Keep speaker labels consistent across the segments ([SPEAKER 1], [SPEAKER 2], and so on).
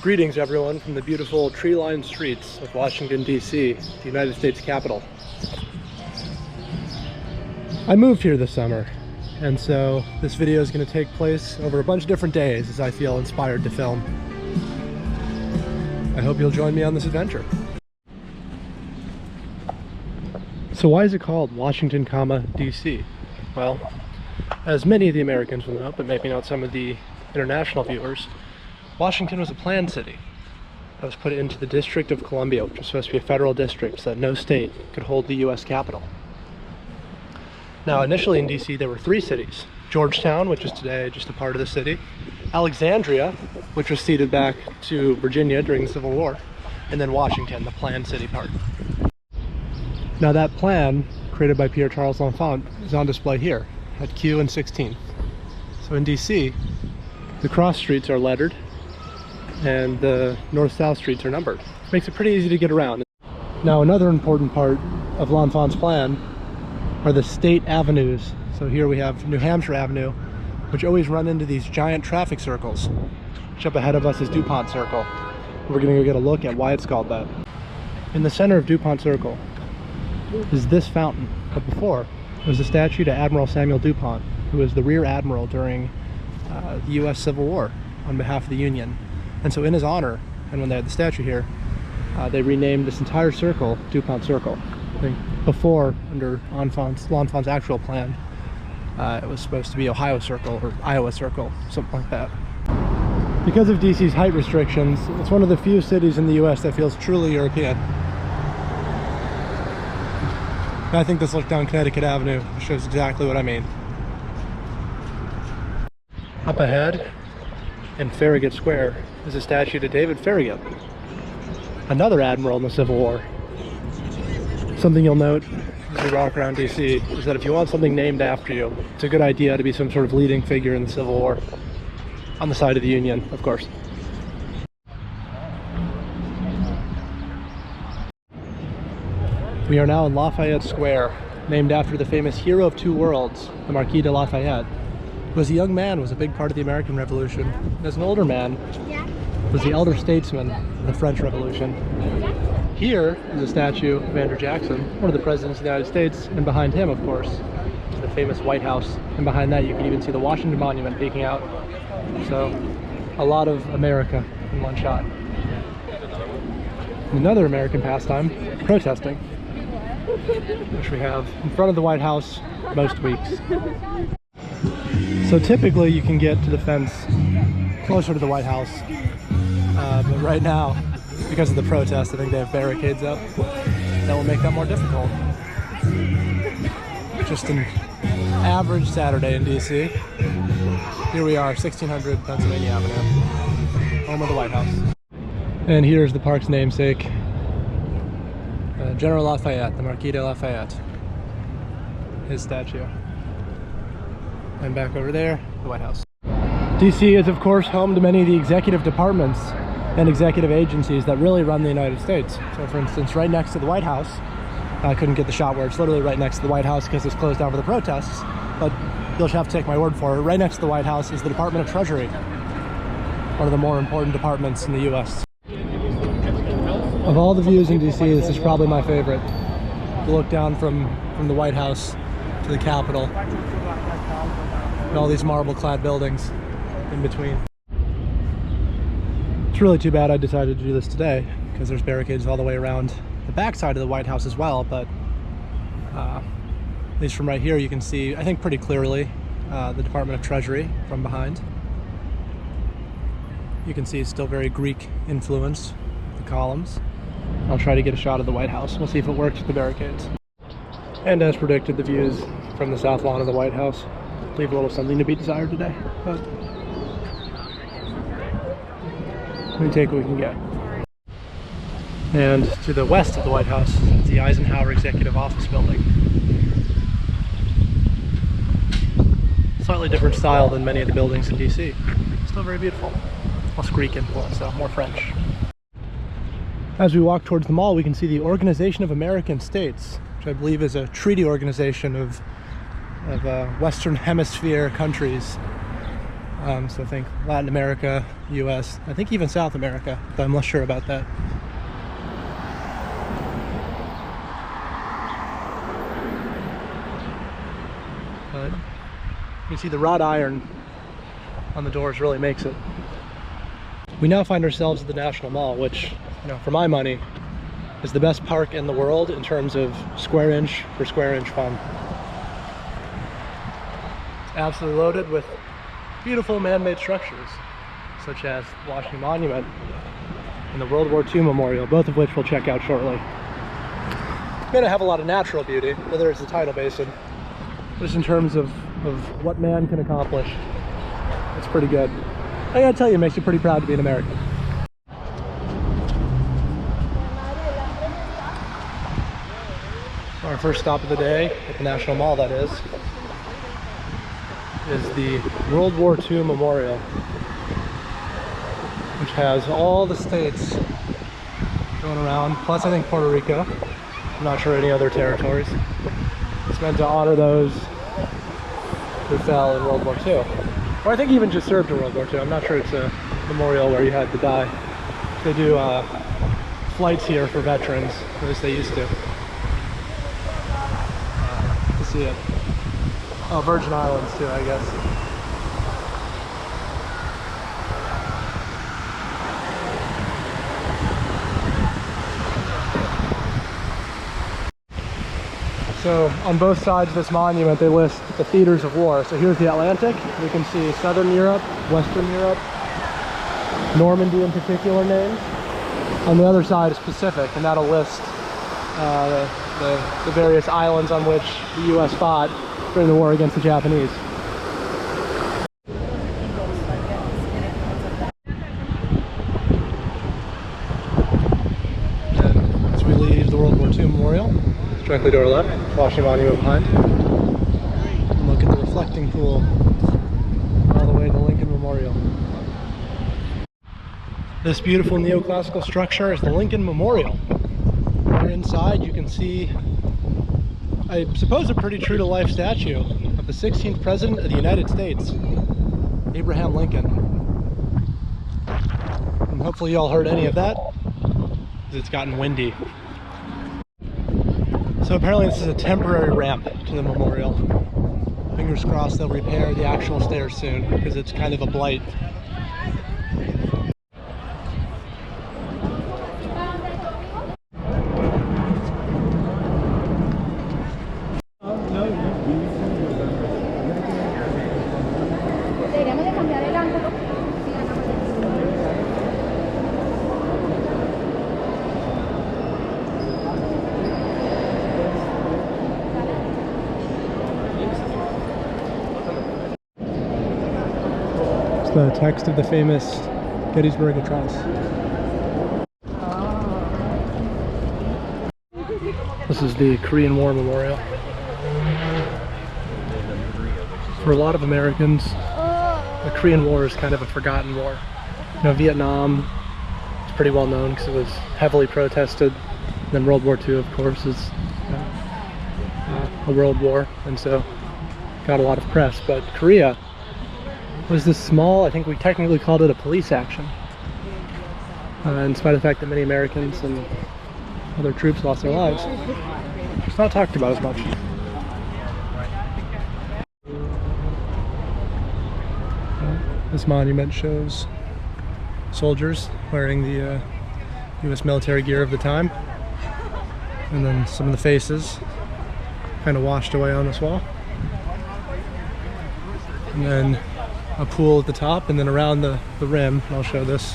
[SPEAKER 1] Greetings everyone from the beautiful tree-lined streets of Washington D.C., the United States capital. I moved here this summer, and so this video is going to take place over a bunch of different days as I feel inspired to film. I hope you'll join me on this adventure. So why is it called Washington, D.C.? Well, as many of the Americans will know, but maybe not some of the international viewers, Washington was a planned city that was put into the District of Columbia, which was supposed to be a federal district so that no state could hold the U.S. capital. Now, initially in D.C. there were three cities: Georgetown, which is today just a part of the city; Alexandria, which was ceded back to Virginia during the Civil War; and then Washington, the planned city part. Now that plan, created by Pierre Charles L'Enfant, is on display here at Q and 16th. So in D.C., the cross streets are lettered and the north-south streets are numbered. It makes it pretty easy to get around. Now, another important part of L'Enfant's plan are the state avenues. So here we have New Hampshire Avenue, which always run into these giant traffic circles, which up ahead of us is DuPont Circle. We're gonna go get a look at why it's called that. In the center of DuPont Circle is this fountain, but before it was a statue to Admiral Samuel DuPont, who was the rear admiral during the U.S. Civil War on behalf of the Union. And so in his honor, and when they had the statue here, they renamed this entire circle DuPont Circle. I think before, under L'Enfant's actual plan, it was supposed to be Ohio Circle or Iowa Circle, something like that. Because of DC's height restrictions, it's one of the few cities in the US that feels truly European. And I think this look down Connecticut Avenue shows exactly what I mean. Up ahead, in Farragut Square, is a statue to David Farragut, another admiral in the Civil War. Something you'll note as we walk around DC is that if you want something named after you, it's a good idea to be some sort of leading figure in the Civil War, on the side of the Union, of course. We are now in Lafayette Square, named after the famous hero of two worlds, the Marquis de Lafayette, who as a young man was a big part of the American Revolution, and as an older man was the elder statesman of the French Revolution. Here is a statue of Andrew Jackson, one of the presidents of the United States, and behind him, of course, the famous White House, and behind that you can even see the Washington Monument peeking out. So, a lot of America in one shot. Another American pastime, protesting, which we have in front of the White House most weeks. So typically you can get to the fence closer to the White House, but right now, because of the protest, I think they have barricades up that will make that more difficult. Just an average Saturday in DC. Here we are, 1600 Pennsylvania Avenue, home of the White House. And here's the park's namesake, General Lafayette, the Marquis de Lafayette, his statue. And back over there, the White House. DC is, of course, home to many of the executive departments and executive agencies that really run the United States. So, for instance, right next to the White House, I couldn't get the shot where it's literally right next to the White House because it's closed down for the protests, but you'll have to take my word for it. Right next to the White House is the Department of Treasury, one of the more important departments in the U.S. Of all the views in DC, this is probably my favorite. To look down from the White House to the Capitol, and all these marble-clad buildings in between. It's really too bad I decided to do this today, because there's barricades all the way around the backside of the White House as well, but at least from right here you can see, I think pretty clearly, the Department of Treasury from behind. You can see it's still very Greek influenced, the columns. I'll try to get a shot of the White House. We'll see if it works with the barricades. And as predicted, the views from the south lawn of the White House leave a little something to be desired today, but we take what we can get. And to the west of the White House is the Eisenhower Executive Office Building. Slightly different style than many of the buildings in DC. Still very beautiful. Less Greek influence though, more French. As we walk towards the mall, we can see the Organization of American States, which I believe is a treaty organization of Western Hemisphere countries So I think Latin America, US, I think even South America, but I'm less sure about that. But you can see the wrought iron on the doors really makes it. We now find ourselves at the National Mall, which, you know, for my money, is the best park in the world in terms of square inch for square inch fun. It's absolutely loaded with beautiful man-made structures, such as the Washington Monument and the World War II Memorial, both of which we'll check out shortly. It's going to have a lot of natural beauty, whether it's the tidal basin, just in terms of what man can accomplish. It's pretty good. I gotta tell you, it makes you pretty proud to be an American. Our first stop of the day at the National Mall, that is the World War II Memorial, which has all the states going around, plus I think Puerto Rico. I'm not sure any other territories. It's meant to honor those who fell in World War II. Or I think even just served in World War II. I'm not sure it's a memorial where you had to die. They do flights here for veterans, at least they used to. See it. Oh, Virgin Islands too, I guess. So on both sides of this monument they list the theaters of war. So here's the Atlantic. We can see Southern Europe, Western Europe, Normandy in particular names. On the other side is Pacific, and that'll list the various islands on which the U.S. fought during the war against the Japanese. And as we leave the World War II Memorial, directly to our left, Washington Monument behind, and look at the reflecting pool all the way to the Lincoln Memorial. This beautiful neoclassical structure is the Lincoln Memorial. Inside you can see, I suppose, a pretty true-to-life statue of the 16th President of the United States, Abraham Lincoln. And hopefully you all heard any of that, because it's gotten windy. So apparently this is a temporary ramp to the memorial. Fingers crossed they'll repair the actual stairs soon, because it's kind of a blight. The text of the famous Gettysburg Address. This is the Korean War Memorial. For a lot of Americans, the Korean War is kind of a forgotten war. You know, Vietnam is pretty well known because it was heavily protested. And then World War II, of course, is a world war, and so got a lot of press. But Korea was this small, I think we technically called it a police action. In spite of the fact that many Americans and other troops lost their lives, it's not talked about as much. This monument shows soldiers wearing the U.S. military gear of the time, and then some of the faces kind of washed away on this wall. And then a pool at the top, and then around the rim, and I'll show this,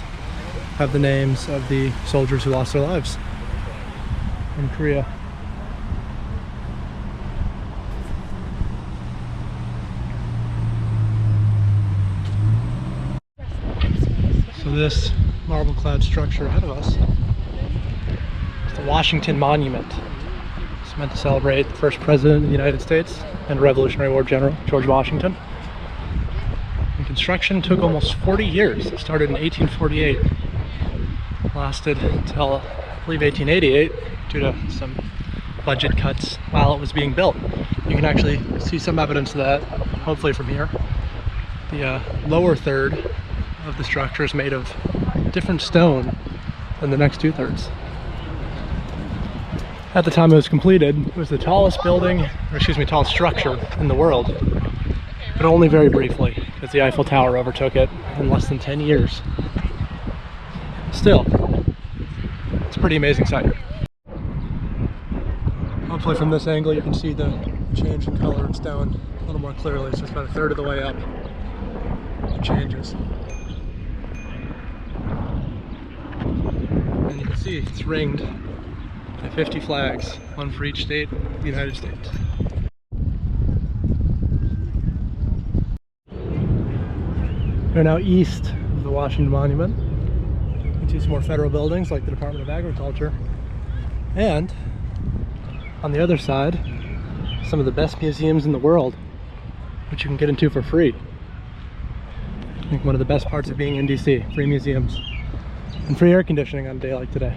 [SPEAKER 1] have the names of the soldiers who lost their lives in Korea. So this marble-clad structure ahead of us is the Washington Monument. It's meant to celebrate the first president of the United States and Revolutionary War General, George Washington. Construction took almost 40 years. It started in 1848, lasted until I believe 1888 due to some budget cuts while it was being built. You can actually see some evidence of that, hopefully from here. The lower third of the structure is made of different stone than the next 2/3. At the time it was completed, it was the tallest building, or excuse me, tallest structure in the world, but only very briefly, because the Eiffel Tower overtook it in less than 10 years. Still, it's a pretty amazing sight. Hopefully from this angle you can see the change in color of stone a little more clearly. So it's about 1/3 of the way up. It changes. And you can see it's ringed by 50 flags, one for each state of the United States. We're now east of the Washington Monument. You can see some more federal buildings like the Department of Agriculture. And on the other side, some of the best museums in the world, which you can get into for free. I think one of the best parts of being in DC, free museums and free air conditioning on a day like today.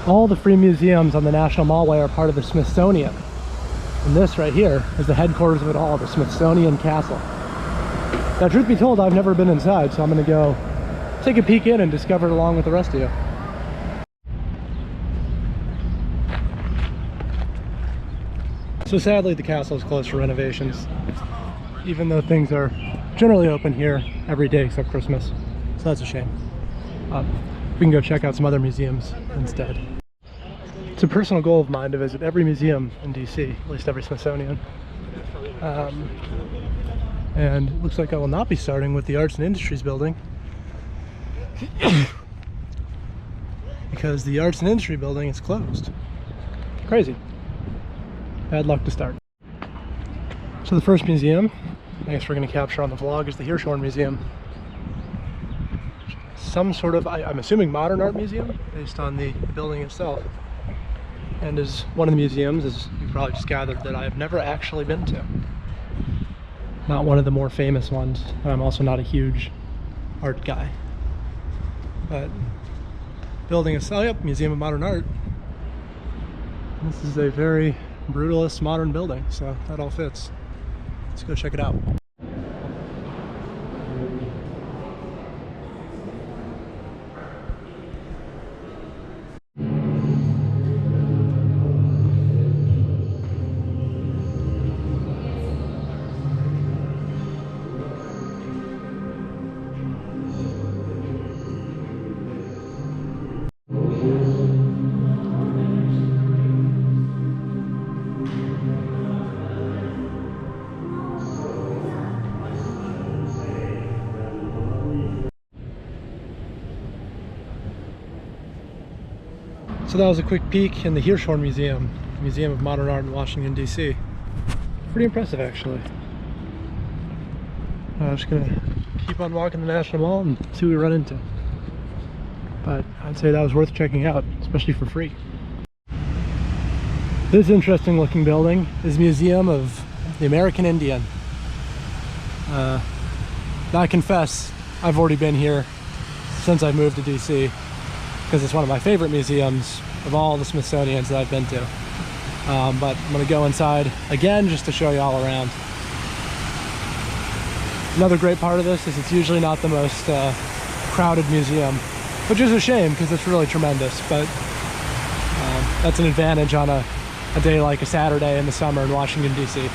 [SPEAKER 1] All the free museums on the National Mallway are part of the Smithsonian. And this right here is the headquarters of it all, the Smithsonian Castle. Now, truth be told, I've never been inside, so I'm gonna go take a peek in and discover it along with the rest of you. So sadly, the castle is closed for renovations, even though things are generally open here every day except Christmas. So that's a shame. We can go check out some other museums instead. It's a personal goal of mine to visit every museum in DC, at least every Smithsonian. And it looks like I will not be starting with the Arts and Industries building because the Arts and Industry building is closed. Crazy. Bad luck to start. So the first museum I guess we're going to capture on the vlog is the Hirshhorn Museum. Some sort of, I'm assuming, modern art museum based on the building itself. And is one of the museums, as you probably just gathered, that I have never actually been to. Not one of the more famous ones, and I'm also not a huge art guy. But building itself, yep, Museum of Modern Art. This is a very brutalist modern building, so that all fits. Let's go check it out. So that was a quick peek in the Hirshhorn Museum, Museum of Modern Art in Washington, D.C. Pretty impressive, actually. I'm just gonna keep on walking the National Mall and see what we run into. But I'd say that was worth checking out, especially for free. This interesting looking building is Museum of the American Indian. Now I confess, I've already been here since I moved to DC, because it's one of my favorite museums of all the Smithsonians that I've been to. But I'm gonna go inside again just to show you all around. Another great part of this is it's usually not the most crowded museum, which is a shame because it's really tremendous, but that's an advantage on a day like a Saturday in the summer in Washington, D.C.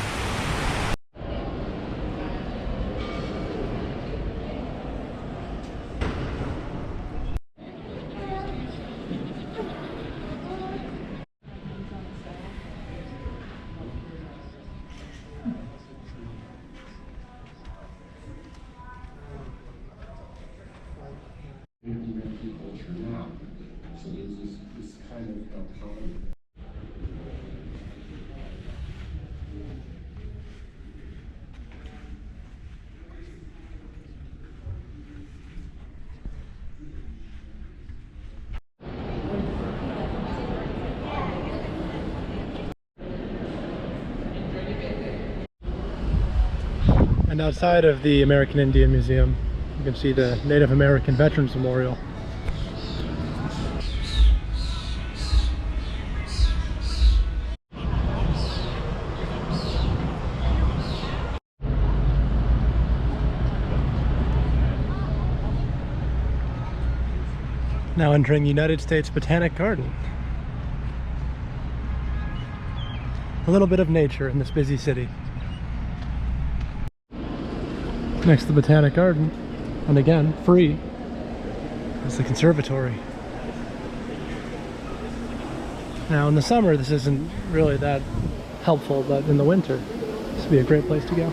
[SPEAKER 2] So there's this kind of common.
[SPEAKER 1] And outside of the American Indian Museum, you can see the Native American Veterans Memorial. Now entering the United States Botanic Garden. A little bit of nature in this busy city. Next to the Botanic Garden, and again, free, is the conservatory. Now in the summer this isn't really that helpful, but in the winter this would be a great place to go.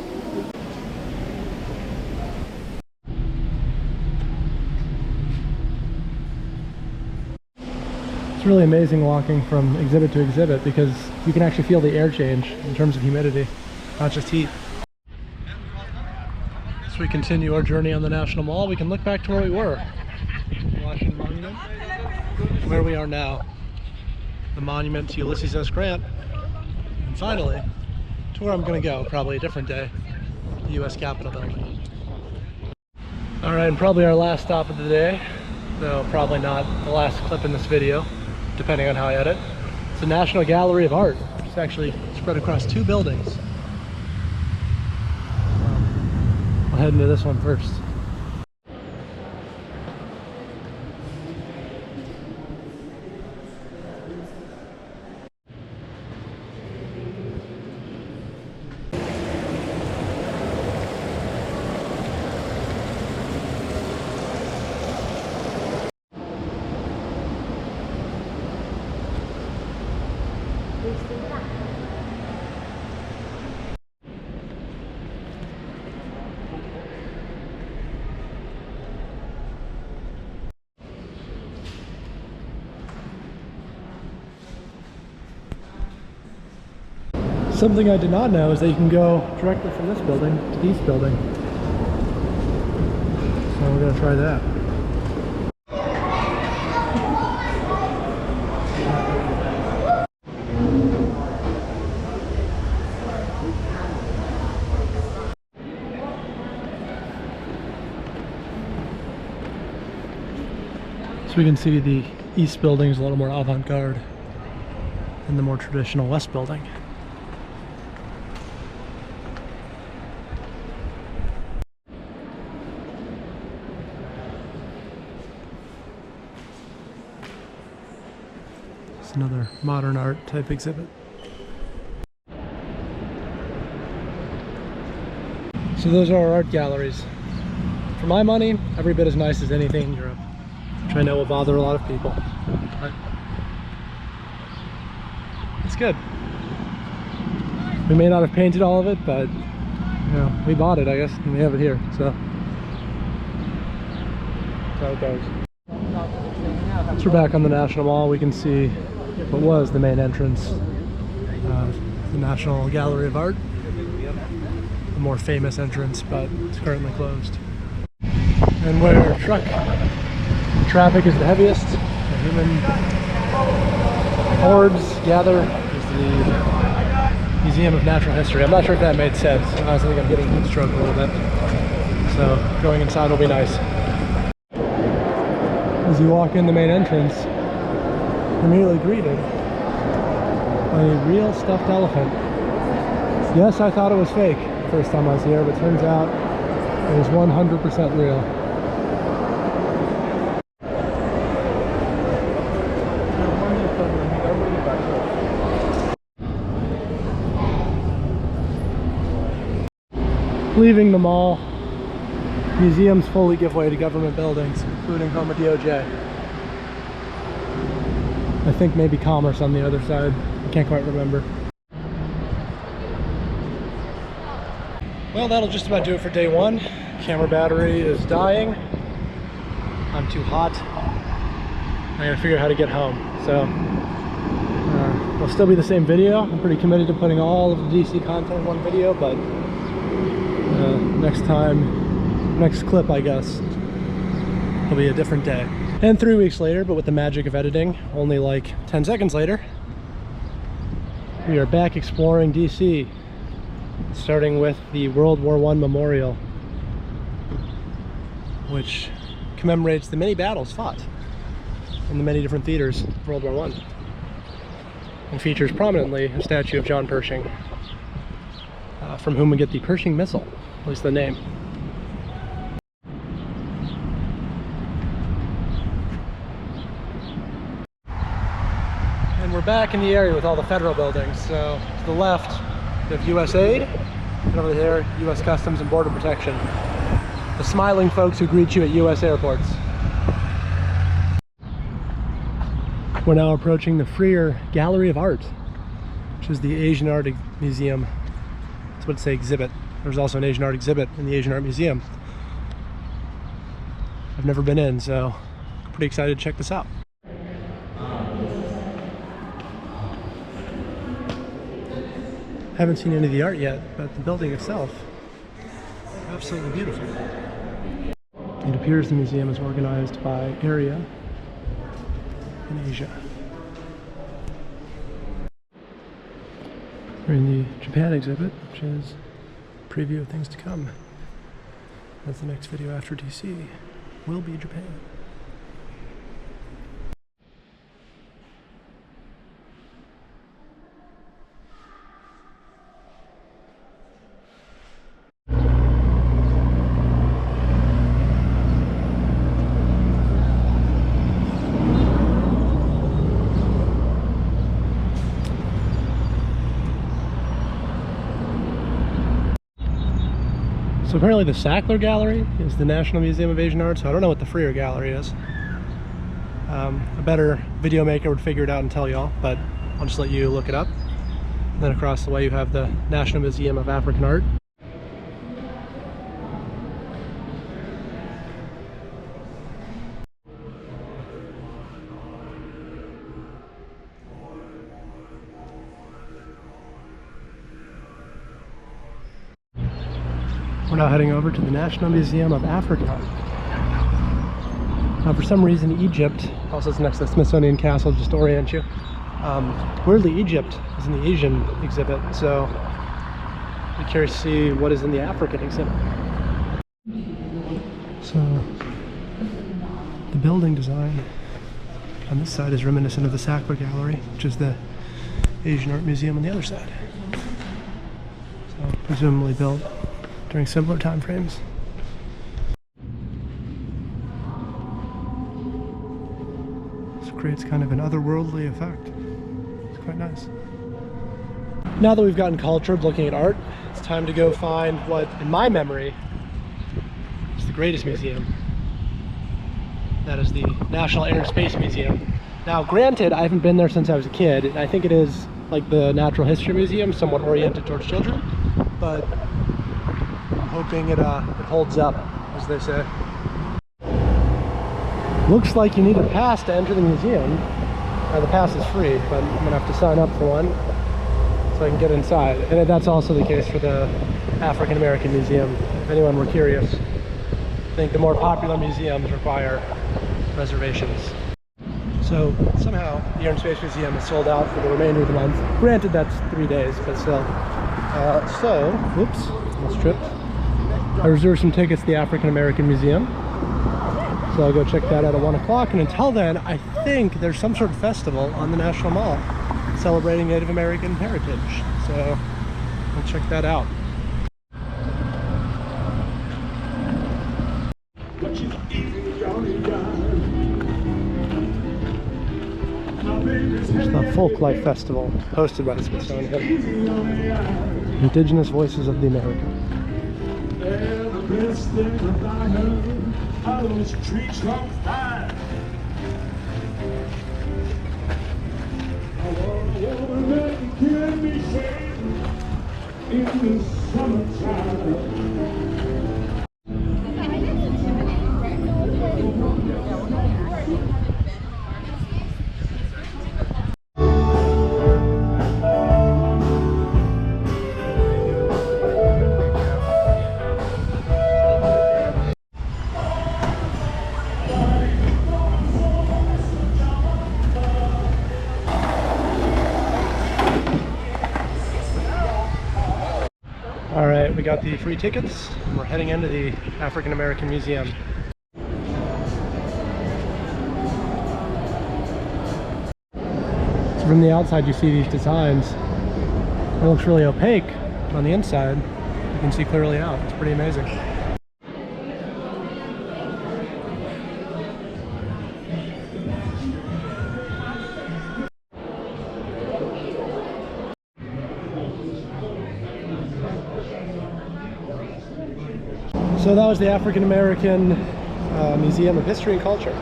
[SPEAKER 1] It's really amazing walking from exhibit to exhibit because you can actually feel the air change in terms of humidity, not just heat. As we continue our journey on the National Mall, we can look back to where we were. The Washington Monument, where we are now. The monument to Ulysses S. Grant, and finally, to where I'm going to go, probably a different day, the U.S. Capitol building. Alright, and probably our last stop of the day, though probably not the last clip in this video, depending on how I edit. It's the National Gallery of Art. It's actually spread across 2 buildings. I'll head into this one first. Something I did not know is that you can go directly from this building to the East building. So we're going to try that. So we can see the East building is a little more avant-garde than the more traditional West building. It's another modern art type exhibit. So those are our art galleries. For my money, every bit as nice as anything in Europe, which I know will bother a lot of people, but it's good. We may not have painted all of it, but you know, we bought it, I guess, and we have it here, so that's how it goes. So we're back on the National Mall. We can see what was the main entrance, the National Gallery of Art, the more famous entrance, but it's currently closed. And where truck traffic is the heaviest, the human hordes gather, is the Museum of Natural History. I'm not sure if that made sense. I think I'm getting heat stroke a little bit, so going inside will be nice. As you walk in the main entrance, you're immediately greeted by a real stuffed elephant. Yes, I thought it was fake the first time I was here, but it turns out it was 100% real. Leaving the mall, museums fully give way to government buildings, including home of DOJ. I think maybe Commerce on the other side. I can't quite remember. Well, that'll just about do it for day one. Camera battery is dying. I'm too hot. I gotta figure out how to get home. So, it'll still be the same video. I'm pretty committed to putting all of the DC content in one video, but next time, next clip, I guess, it'll be a different day. And 3 weeks later, but with the magic of editing, only like 10 seconds later, we are back exploring DC, starting with the World War I Memorial, which commemorates the many battles fought in the many different theaters of World War I, and features prominently a statue of John Pershing, from whom we get the Pershing missile, at least the name. And we're back in the area with all the federal buildings. So to the left, we have USAID, and over there, US Customs and Border Protection. The smiling folks who greet you at US airports. We're now approaching the Freer Gallery of Art, which is the Asian Art Museum. That's what it's an exhibit. There's also an Asian Art exhibit in the Asian Art Museum. I've never been in, so I'm pretty excited to check this out. Haven't seen any of the art yet, but the building itself, absolutely beautiful. It appears the museum is organized by area in Asia. We're in the Japan exhibit, which is a preview of things to come. That's the next video after DC. Will be Japan. So apparently the Sackler Gallery is the National Museum of Asian Art, so I don't know what the Freer Gallery is. A better video maker would figure it out and tell y'all, but I'll just let you look it up. And then across the way you have the National Museum of African Art. We're now heading over to the National Museum of African Art. Now for some reason Egypt, also it's next to the Smithsonian Castle, just to orient you. Weirdly Egypt is in the Asian exhibit, so I'm curious to see what is in the African exhibit. So the building design on this side is reminiscent of the Sackler Gallery, which is the Asian Art Museum on the other side. So presumably built during similar time frames. This creates kind of an otherworldly effect. It's quite nice. Now that we've gotten cultured looking at art, it's time to go find what, in my memory, is the greatest museum. That is the National Air and Space Museum. Now granted, I haven't been there since I was a kid, and I think it is like the Natural History Museum, somewhat oriented towards children, but hoping it holds up, as they say. Looks like you need a pass to enter the museum. The pass is free, but I'm gonna have to sign up for one so I can get inside. And that's also the case for the African American Museum, if anyone were curious. I think the more popular museums require reservations. So somehow the Air and Space Museum is sold out for the remainder of the month. Granted, that's 3 days, but still. Whoops, almost tripped. I reserved some tickets to the African American Museum, so I'll go check that out at 1 o'clock. And until then, I think there's some sort of festival on the National Mall celebrating Native American heritage, so I'll check that out. There's the Folklife Festival hosted by the Smithsonian. Indigenous Voices of the Americas.
[SPEAKER 3] The best thing that I heard, I was trees on fire. I want a woman that can keep me safe in the summertime.
[SPEAKER 1] Alright, we got the free tickets and we're heading into the African American Museum. So from the outside you see these designs. It looks really opaque, but on the inside you can see clearly out. It's pretty amazing. So that was the African American Museum of History and Culture,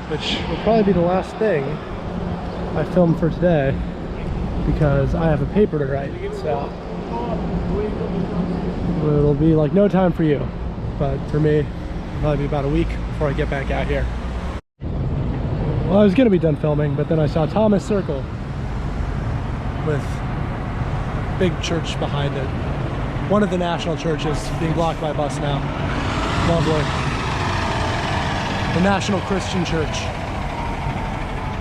[SPEAKER 1] which will probably be the last thing I film for today because I have a paper to write. So it'll be like no time for you, but for me, it'll probably be about a week before I get back out here. Well, I was gonna be done filming, but then I saw Thomas Circle with a big church behind it. One of the national churches being blocked by a bus now. Lovely. The National Christian Church.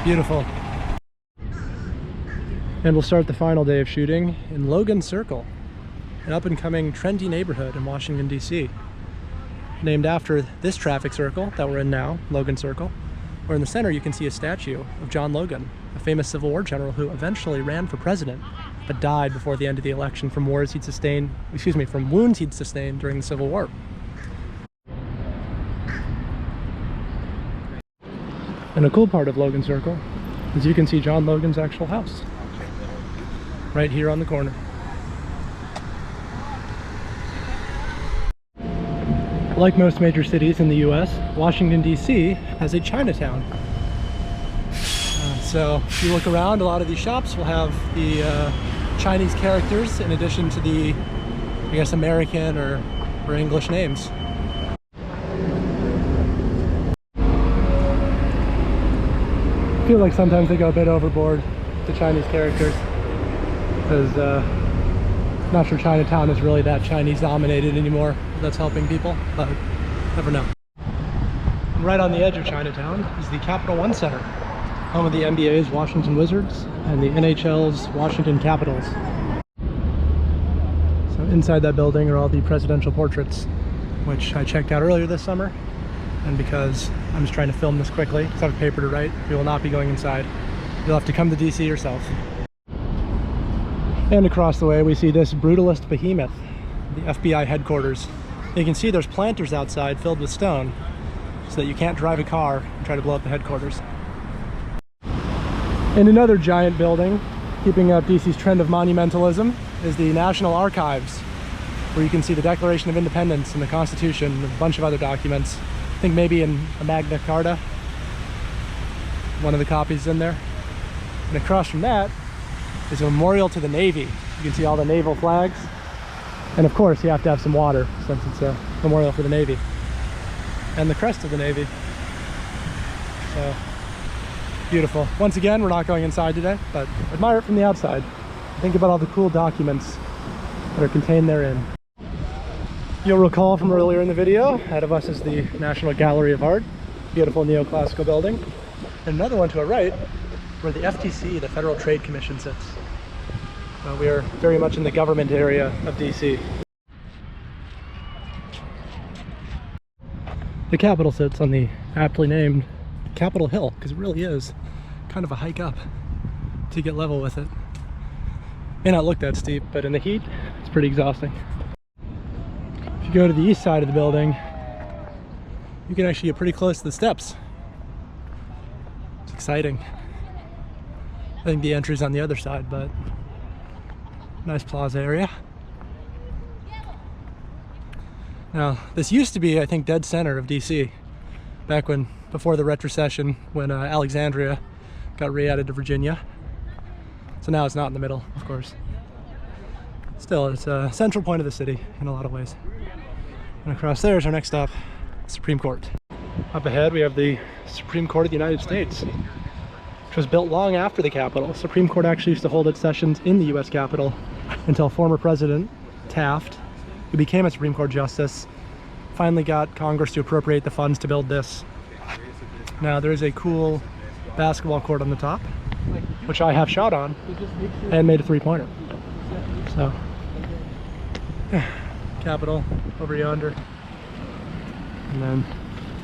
[SPEAKER 1] Beautiful. And we'll start the final day of shooting in Logan Circle, an up-and-coming trendy neighborhood in Washington, D.C. Named after this traffic circle that we're in now, Logan Circle, where in the center you can see a statue of John Logan, a famous Civil War general who eventually ran for president, but died before the end of the election from wounds he'd sustained during the Civil War. And a cool part of Logan Circle is you can see John Logan's actual house right here on the corner. Like most major cities in the US, Washington D.C. has a Chinatown. So if you look around, a lot of these shops will have the Chinese characters in addition to the, I guess, American or English names. I feel like sometimes they go a bit overboard, the Chinese characters, because I'm not sure Chinatown is really that Chinese dominated anymore. That's helping people, but never know. Right on the edge of Chinatown is the Capital One Center, home of the NBA's Washington Wizards and the NHL's Washington Capitals. So inside that building are all the presidential portraits, which I checked out earlier this summer. And because I'm just trying to film this quickly, because I have a paper to write, we will not be going inside. You'll have to come to DC yourself. And across the way we see this brutalist behemoth, the FBI headquarters. You can see there's planters outside filled with stone so that you can't drive a car and try to blow up the headquarters. And another giant building, keeping up DC's trend of monumentalism, is the National Archives, where you can see the Declaration of Independence and the Constitution and a bunch of other documents. I think maybe in a Magna Carta, one of the copies in there. And across from that is a memorial to the Navy. You can see all the naval flags. And of course you have to have some water since it's a memorial for the Navy. And the crest of the Navy. So, beautiful. Once again, we're not going inside today, but admire it from the outside. Think about all the cool documents that are contained therein. You'll recall from earlier in the video, ahead of us is the National Gallery of Art, beautiful neoclassical building. And another one to our right, where the FTC, the Federal Trade Commission, sits. We are very much in the government area of DC. The Capitol sits on the aptly named Capitol Hill, because it really is kind of a hike up to get level with it. May not look that steep, but in the heat, it's pretty exhausting. If you go to the east side of the building, you can actually get pretty close to the steps. It's exciting. I think the entry's on the other side, but nice plaza area. Now, this used to be, I think, dead center of DC, back when, before the retrocession, when Alexandria got re-added to Virginia. So now it's not in the middle, of course. Still, it's a central point of the city in a lot of ways. And across there is our next stop, Supreme Court. Up ahead we have the Supreme Court of the United States, which was built long after the Capitol. The Supreme Court actually used to hold its sessions in the US Capitol until former President Taft, who became a Supreme Court justice, finally got Congress to appropriate the funds to build this. Now there is a cool basketball court on the top, which I have shot on and made a three-pointer. So, Capitol over yonder, and then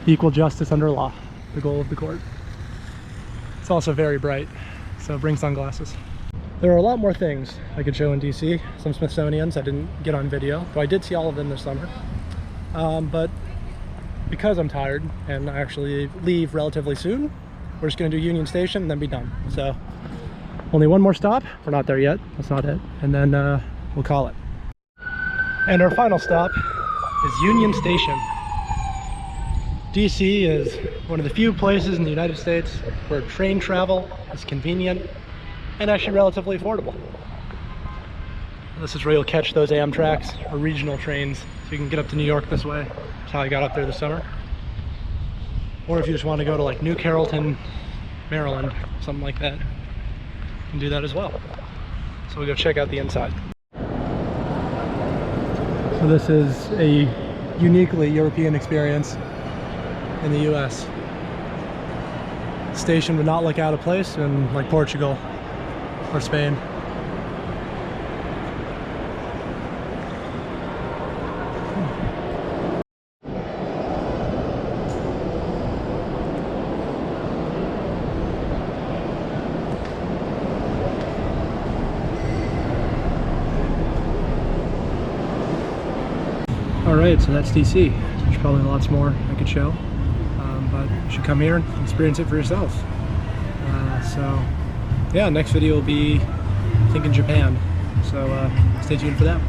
[SPEAKER 1] equal justice under law, the goal of the court. It's also very bright, so bring sunglasses. There are a lot more things I could show in DC. Some Smithsonians I didn't get on video, though I did see all of them this summer. But because I'm tired and I actually leave relatively soon, we're just going to do Union Station and then be done. So only one more stop. We're not there yet. That's not it. And then we'll call it. And our final stop is Union Station. DC is one of the few places in the United States where train travel is convenient and actually relatively affordable. This is where you'll catch those Amtrak or regional trains, so you can get up to New York this way. That's how I got up there this summer. Or if you just want to go to like New Carrollton, Maryland, something like that, you can do that as well. So we'll go check out the inside. So this is a uniquely European experience in the US. The station would not look out of place in like Portugal or Spain. Alright, so that's DC. There's probably lots more I could show, but you should come here and experience it for yourself. So yeah, next video will be, I think, in Japan. So stay tuned for that.